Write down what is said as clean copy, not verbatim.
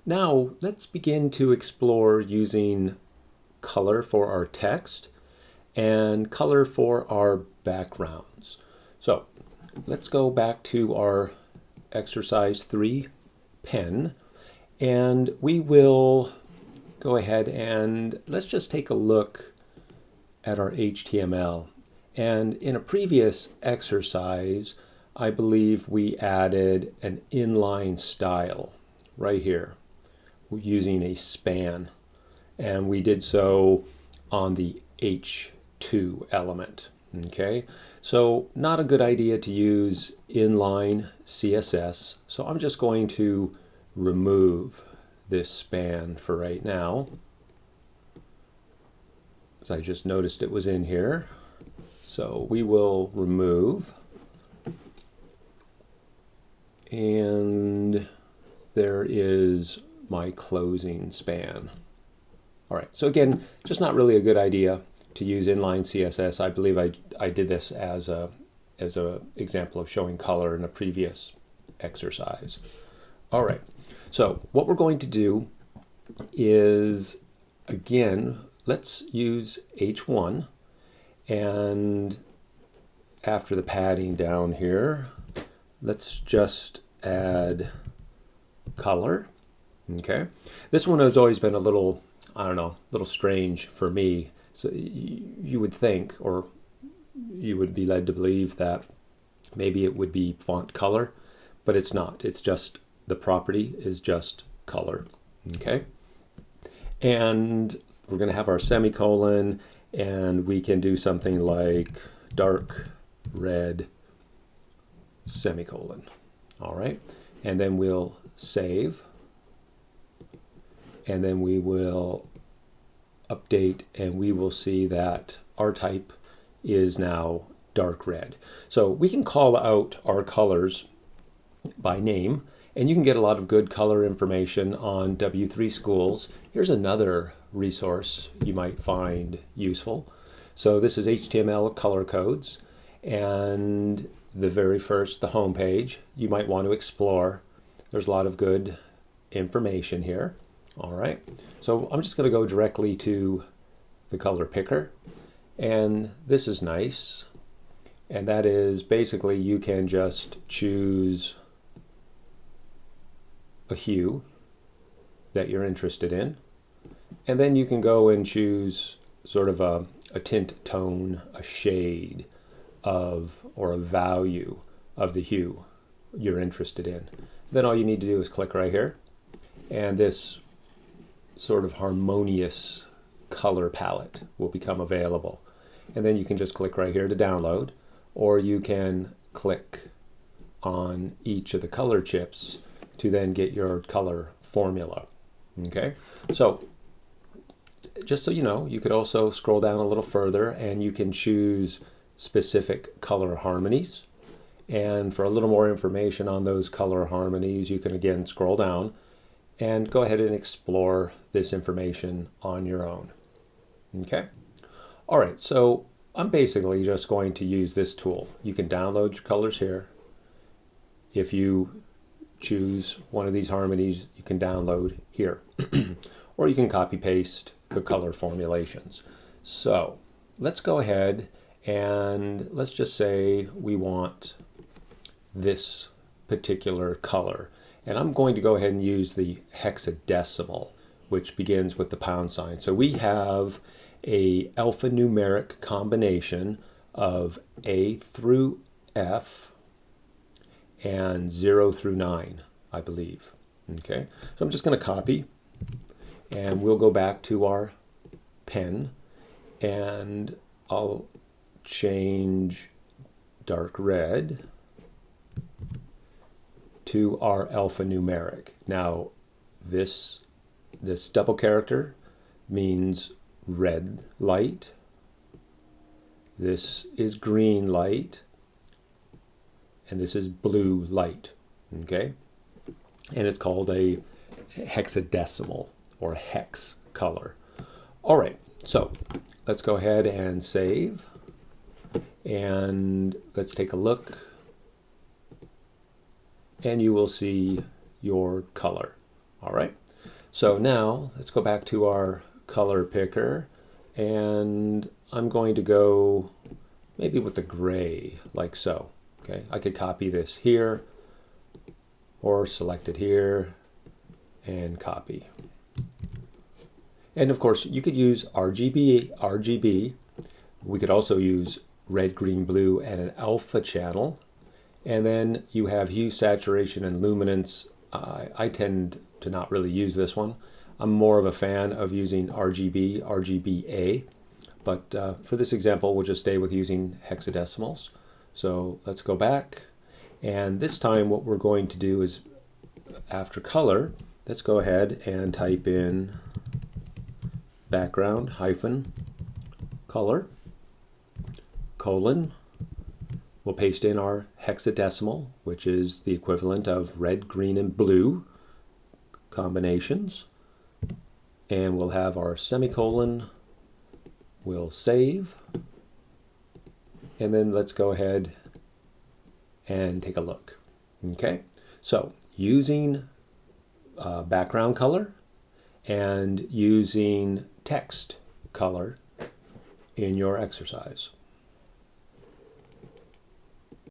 Now let's begin to explore using color for our text and color for our backgrounds. So let's go back to our exercise 3 pen, and we will go ahead and let's just take a look at our HTML. And in a previous exercise, I believe we added an inline style right here using a span, and we did so on the H2 element. Okay, so not a good idea to use inline CSS, so I'm just going to remove this span for right now. So I just noticed it was in here, so we will remove, and there is my closing span. All right, so again, just not really a good idea to use inline CSS. I believe I did this as a example of showing color in a previous exercise. All right, so what we're going to do is, again, let's use H1, and after the padding down here, let's just add color. Okay, this one has always been a little, I don't know, a little strange for me. So you would think, or you would be led to believe that maybe it would be font color, but it's not. It's just the property is just color. Okay, and we're going to have our semicolon, and we can do something like dark red semicolon. All right, and then we'll save, and then we will update, and we will see that our type is now dark red. So we can call out our colors by name, and you can get a lot of good color information on W3 Schools. Here's another resource you might find useful. So this is HTML color codes, and the very first, the home page, you might want to explore. There's a lot of good information here. All right, so I'm just going to go directly to the color picker, and this is nice, and that is basically you can just choose a hue that you're interested in, and then you can go and choose sort of a tint tone, a shade of, or a value of the hue you're interested in. Then all you need to do is click right here, and this sort of harmonious color palette will become available. And then you can just click right here to download, or you can click on each of the color chips to then get your color formula. Okay, so just so you know, you could also scroll down a little further and you can choose specific color harmonies. And for a little more information on those color harmonies, you can again scroll down and go ahead and explore this information on your own. Okay, all right, so I'm basically just going to use this tool. You can download your colors here. If you choose one of these harmonies, you can download here. Or you can copy paste the color formulations. So let's go ahead and let's just say we want this particular color. And I'm going to go ahead and use the hexadecimal, which begins with the pound sign. So we have a alphanumeric combination of A through F and 0 through 9, I believe. Okay, so I'm just going to copy, and we'll go back to our pen, and I'll change dark red to our alphanumeric. Now this double character means red light, this is green light, and this is blue light. Okay, and it's called a hexadecimal or hex color. All right, so let's go ahead and save, and let's take a look, and you will see your color. All right. So now let's go back to our color picker, and I'm going to go maybe with the gray, like so. Okay, I could copy this here or select it here and copy. And of course, you could use RGB. We could also use red, green, blue at an alpha channel. And then you have hue, saturation, and luminance. I tend to not really use this one. I'm more of a fan of using RGBA. But for this example, we'll just stay with using hexadecimals. So let's go back. And this time what we're going to do is, after color, let's go ahead and type in background hyphen color colon. We'll paste in our hexadecimal, which is the equivalent of red, green, and blue combinations. And we'll have our semicolon. We'll save. And then let's go ahead and take a look. Okay, so using background color and using text color in your exercise.